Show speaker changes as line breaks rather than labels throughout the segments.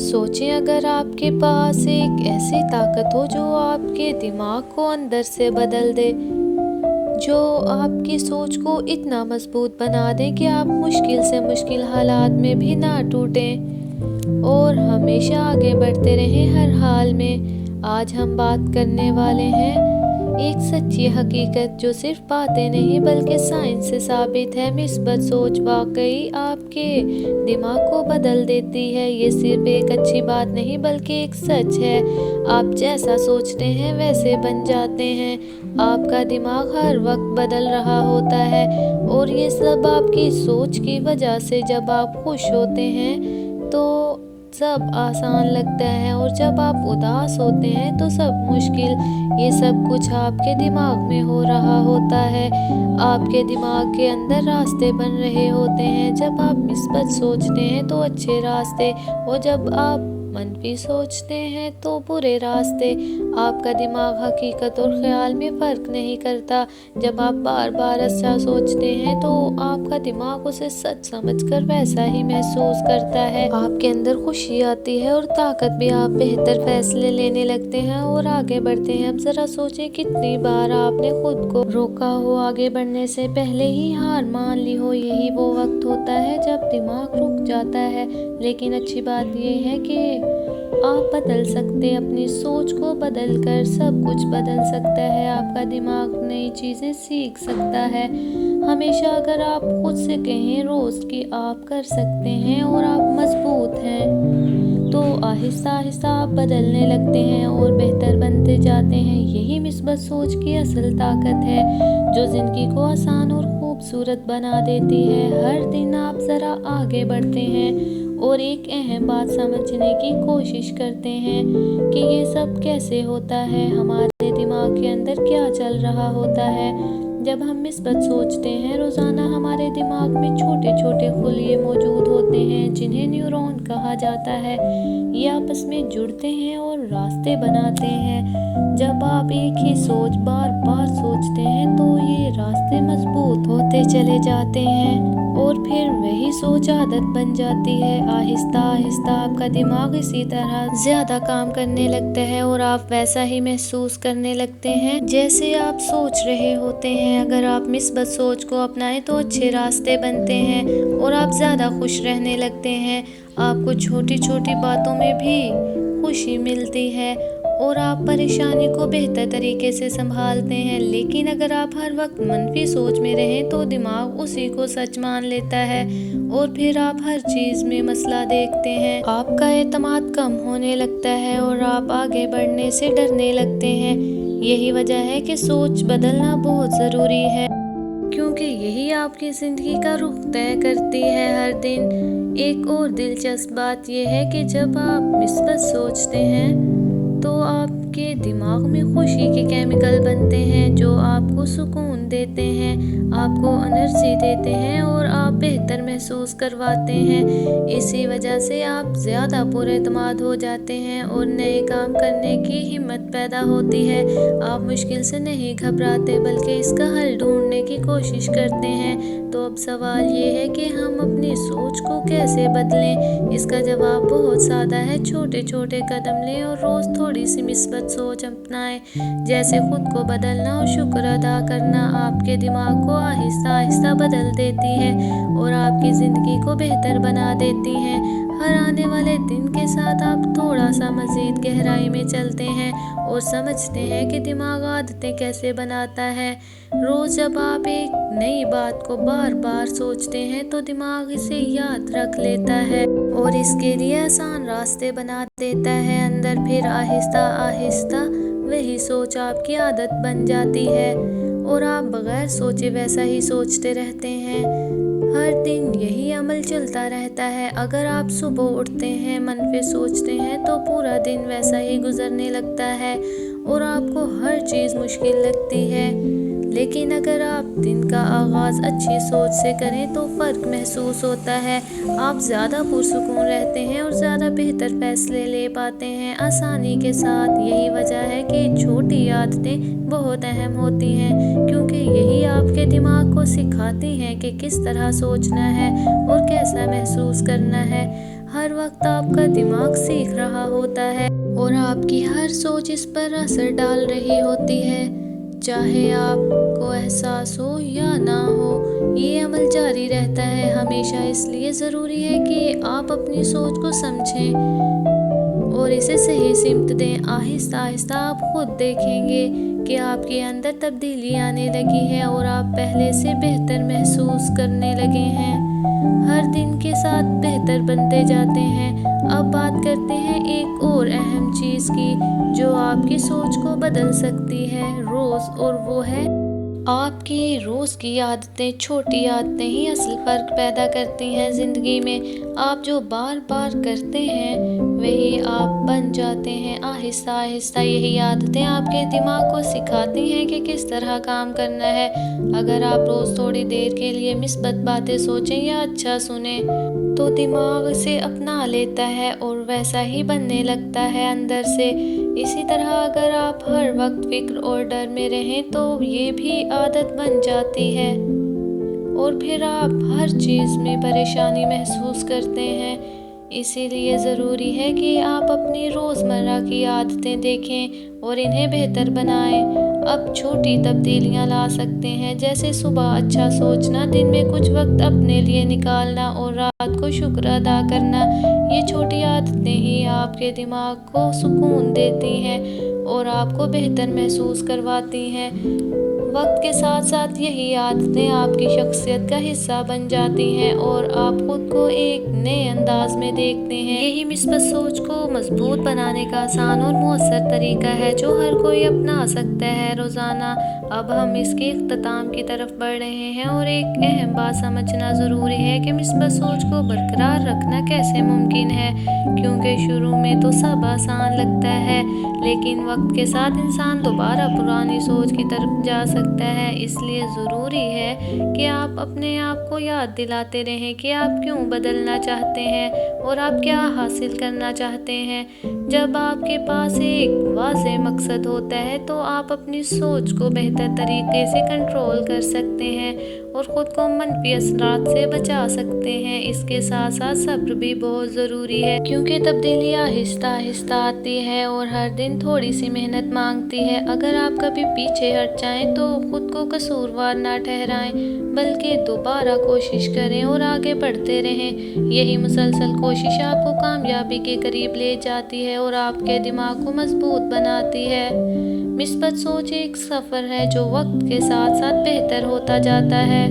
सोचें अगर आपके पास एक ऐसी ताकत हो जो आपके दिमाग को अंदर से बदल दे, जो आपकी सोच को इतना मजबूत बना दे कि आप मुश्किल से मुश्किल हालात में भी ना टूटें और हमेशा आगे बढ़ते रहें हर हाल में। आज हम बात करने वाले हैं एक सच्ची हकीकत जो सिर्फ बातें नहीं बल्कि साइंस से साबित है। मिस्बत सोच वाकई आपके दिमाग को बदल देती है। ये सिर्फ एक अच्छी बात नहीं बल्कि एक सच है। आप जैसा सोचते हैं वैसे बन जाते हैं। आपका दिमाग हर वक्त बदल रहा होता है और ये सब आपकी सोच की वजह से। जब आप खुश होते हैं तो सब आसान लगता है और जब आप उदास होते हैं तो सब मुश्किल। ये सब कुछ आपके दिमाग में हो रहा होता है। आपके दिमाग के अंदर रास्ते बन रहे होते हैं। जब आप मिस्बत सोचते हैं तो अच्छे रास्ते, और जब आप मनफी सोचते हैं तो बुरे रास्ते। आपका दिमाग हकीकत और ख्याल में फ़र्क नहीं करता। जब आप बार बार अच्छा सोचते हैं तो आपका दिमाग उसे सच समझकर वैसा ही महसूस करता है। आपके अंदर खुशी आती है और ताकत भी। आप बेहतर फैसले लेने लगते हैं और आगे बढ़ते हैं। अब ज़रा सोचें कितनी बार आपने खुद को रोका हो आगे बढ़ने से, पहले ही हार मान ली हो। यही वो वक्त होता है जब दिमाग रुक जाता है। लेकिन अच्छी बात यह है कि आप बदल सकते। अपनी सोच को बदल कर सब कुछ बदल सकता है। आपका दिमाग नई चीज़ें सीख सकता है। हमेशा अगर आप खुद से कहें रोज़ कि आप कर सकते हैं और आप मजबूत हैं, तो आहिस्ता आहिस्ता आप बदलने लगते हैं और बेहतर बनते जाते हैं। यही मिस्बत सोच की असल ताकत है जो ज़िंदगी को आसान और खूबसूरत बना देती है। हर दिन आप ज़रा आगे बढ़ते हैं और एक अहम बात समझने की कोशिश करते हैं कि ये सब कैसे होता है, हमारे दिमाग के अंदर क्या चल रहा होता है। जब हम मिस्बत सोचते हैं रोज़ाना हमारे दिमाग में छोटे छोटे खुलिये मौजूद होते हैं जिन्हें न्यूरॉन कहा जाता है। ये आपस में जुड़ते हैं और रास्ते बनाते हैं। जब आप एक ही सोच बार बार सोचते हैं तो ये रास्ते मजबूत होते चले जाते हैं और फिर वही सोच आदत बन जाती है। आहिस्ता आहिस्ता आपका दिमाग इसी तरह ज़्यादा काम करने लगता है और आप वैसा ही महसूस करने लगते हैं जैसे आप सोच रहे होते हैं। अगर आप मिस्बत सोच को अपनाएं तो अच्छे रास्ते बनते हैं और आप ज़्यादा खुश रहने लगते हैं। आपको छोटी छोटी बातों में भी खुशी मिलती है और आप परेशानी को बेहतर तरीके से संभालते हैं। लेकिन अगर आप हर वक्त मनफी सोच में रहें तो दिमाग उसी को सच मान लेता है और फिर आप हर चीज़ में मसला देखते हैं। आपका एतमाद कम होने लगता है और आप आगे बढ़ने से डरने लगते हैं। यही वजह है कि सोच बदलना बहुत ज़रूरी है, क्योंकि यही आपकी ज़िंदगी का रुख तय करती है हर दिन। एक और दिलचस्प बात यह है कि जब आप मिस्बत सोचते हैं तो आपके दिमाग में खुशी के केमिकल बनते हैं जो आपको सुकून देते हैं, आपको एनर्जी देते हैं और आप बेहतर महसूस करवाते हैं। इसी वजह से आप ज़्यादा पुरएतमाद हो जाते हैं और नए काम करने की हिम्मत पैदा होती है। आप मुश्किल से नहीं घबराते बल्कि इसका हल ढूंढने की कोशिश करते हैं। तो अब सवाल ये है कि हम अपनी सोच को कैसे बदलें। इसका जवाब बहुत सादा है। छोटे छोटे कदम लें और रोज़ थोड़ी सी मिस्बत सोच अपनाएं, जैसे खुद को बदलना और शुक्र अदा करना। आपके दिमाग को आहिस्ता आहिस्ता बदल देती है और आपकी ज़िंदगी को बेहतर बना देती है। हर आने वाले दिन के साथ आप थोड़ा सा मज़ीद गहराई में चलते हैं और समझते हैं कि दिमाग आदतें कैसे बनाता है। रोज़ जब आप एक नई बात को बार बार सोचते हैं तो दिमाग इसे याद रख लेता है और इसके लिए आसान रास्ते बना देता है अंदर। फिर आहिस्ता आहिस्ता वही सोच आपकी आदत बन जाती है और आप बगैर सोचे वैसा ही सोचते रहते हैं। हर दिन यही अमल चलता रहता है। अगर आप सुबह उठते हैं मनफी सोचते हैं तो पूरा दिन वैसा ही गुजरने लगता है और आपको हर चीज़ मुश्किल लगती है। लेकिन अगर आप दिन का आगाज़ अच्छी सोच से करें तो फ़र्क महसूस होता है। आप ज़्यादा पुरसुकून रहते हैं और ज़्यादा बेहतर फैसले ले पाते हैं आसानी के साथ। यही वजह है कि छोटी आदतें बहुत अहम होती हैं, क्योंकि यही आपके दिमाग को सिखाती हैं कि किस तरह सोचना है और कैसा महसूस करना है। हर वक्त आपका दिमाग सीख रहा होता है और आपकी हर सोच इस पर असर डाल रही होती है। चाहे आपको एहसास हो या ना हो, ये अमल जारी रहता है हमेशा। इसलिए ज़रूरी है कि आप अपनी सोच को समझें और इसे सही सिमत दें। आहिस्ता आहिस्ता आप खुद देखेंगे कि आपके अंदर तब्दीली आने लगी है और आप पहले से बेहतर महसूस करने लगे हैं। हर दिन के साथ बेहतर बनते जाते हैं। अब बात करते हैं एक और अहम चीज़ की जो आपकी सोच को बदल सकती है रोज़, और वो है आपकी रोज़ की आदतें। छोटी आदतें ही असल फ़र्क पैदा करती हैं ज़िंदगी में। आप जो बार बार करते हैं वही आप बन जाते हैं। आहिस्ता आहिस्ता यही आदतें आपके दिमाग को सिखाती हैं कि किस तरह काम करना है। अगर आप रोज़ थोड़ी देर के लिए मिस्बत बातें सोचें या अच्छा सुने तो दिमाग से अपना लेता है और वैसा ही बनने लगता है अंदर से। इसी तरह अगर आप हर वक्त फिक्र और डर में रहें तो ये भी आदत बन जाती है और फिर आप हर चीज़ में परेशानी महसूस करते हैं। इसीलिए ज़रूरी है कि आप अपनी रोज़मर्रा की आदतें देखें और इन्हें बेहतर बनाएं। अब छोटी तब्दीलियां ला सकते हैं, जैसे सुबह अच्छा सोचना, दिन में कुछ वक्त अपने लिए निकालना और रात को शुक्र अदा करना। ये छोटी आदतें ही आपके दिमाग को सुकून देती हैं और आपको बेहतर महसूस करवाती हैं। वक्त के साथ साथ यही आदतें आपकी शख्सियत का हिस्सा बन जाती हैं और आप खुद को एक नए अंदाज में देखते हैं। यही मिस्बत सोच को मजबूत बनाने का आसान और मौसर तरीका है जो हर कोई अपना सकता है रोज़ाना। अब हम इसके इख्तिताम की तरफ बढ़ रहे हैं और एक अहम बात समझना ज़रूरी है कि मिस्बत सोच को बरकरार रखना कैसे मुमकिन है। क्योंकि शुरू में तो सब आसान लगता है, लेकिन वक्त के साथ इंसान दोबारा पुरानी सोच की तरफ जा सकता है। इसलिए ज़रूरी है कि आप अपने आप को याद दिलाते रहें कि आप क्यों बदलना चाहते हैं और आप क्या हासिल करना चाहते हैं। जब आपके पास एक वाज़ेह मकसद होता है तो आप अपनी सोच को बेहतर तरीके से कंट्रोल कर सकते हैं और ख़ुद को मनफी असरात से बचा सकते हैं। इसके साथ साथ सब्र भी बहुत ज़रूरी है, क्योंकि तब्दीली आहिस्ता आहिस्ता आती है और हर दिन थोड़ी सी मेहनत मांगती है। अगर आप कभी पीछे हट जाएं तो खुद को कसूरवार ना ठहराएं, बल्कि दोबारा कोशिश करें और आगे बढ़ते रहें। यही मुसलसल कोशिश आपको कामयाबी के करीब ले जाती है और आपके दिमाग को मजबूत बनाती है। मिस्बत सोच एक सफ़र है जो वक्त के साथ साथ बेहतर होता जाता है।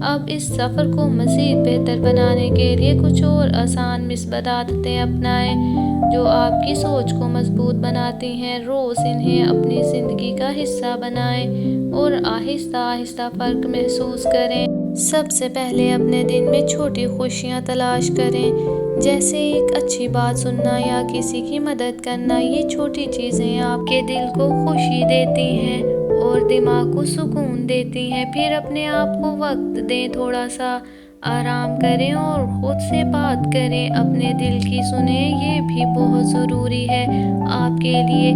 अब इस सफ़र को मज़ीद बेहतर बनाने के लिए कुछ और आसान मिस्बत आदतें अपनाएं जो आपकी सोच को मजबूत बनाती हैं। रोज़ इन्हें अपनी ज़िंदगी का हिस्सा बनाएं और आहिस्ता आहिस्ता फ़र्क महसूस करें। सबसे पहले अपने दिन में छोटी खुशियाँ तलाश करें, जैसे एक अच्छी बात सुनना या किसी की मदद करना। ये छोटी चीज़ें आपके दिल को खुशी देती हैं और दिमाग को सुकून देती हैं। फिर अपने आप को वक्त दें, थोड़ा सा आराम करें और ख़ुद से बात करें, अपने दिल की सुने। ये भी बहुत ज़रूरी है आपके लिए।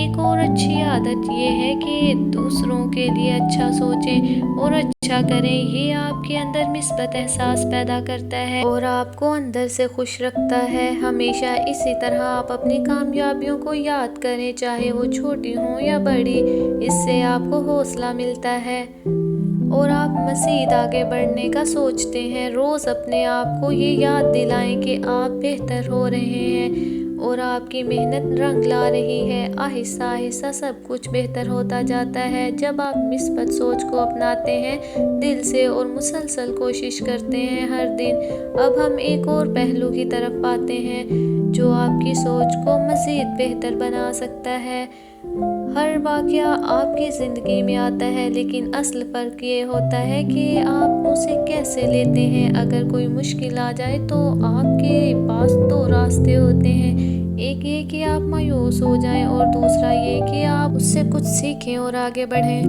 एक और अच्छी आदत ये है कि दूसरों के लिए अच्छा सोचें और अच्छा करें। ये आपके अंदर मिस्बत एहसास पैदा करता है और आपको अंदर से खुश रखता है। हमेशा इसी तरह आप अपनी कामयाबियों को याद करें, चाहे वो छोटी हों या बड़ी। इससे आपको हौसला मिलता है और आप मज़ीद आगे बढ़ने का सोचते हैं। रोज़ अपने आप को ये याद दिलाएं कि आप बेहतर हो रहे हैं और आपकी मेहनत रंग ला रही है। आहिस्ता आहिस्ता सब कुछ बेहतर होता जाता है जब आप मिस्बत सोच को अपनाते हैं दिल से और मुसलसल कोशिश करते हैं हर दिन। अब हम एक और पहलू की तरफ आते हैं जो आपकी सोच को मज़ीद बेहतर बना सकता है। हर वाक़या आपकी ज़िंदगी में आता है, लेकिन असल फ़र्क ये होता है कि आप उसे कैसे लेते हैं। अगर कोई मुश्किल आ जाए तो आपके पास दो रास्ते होते हैं, एक ये कि आप मायूस हो जाएं और दूसरा ये कि आप उससे कुछ सीखें और आगे बढ़ें।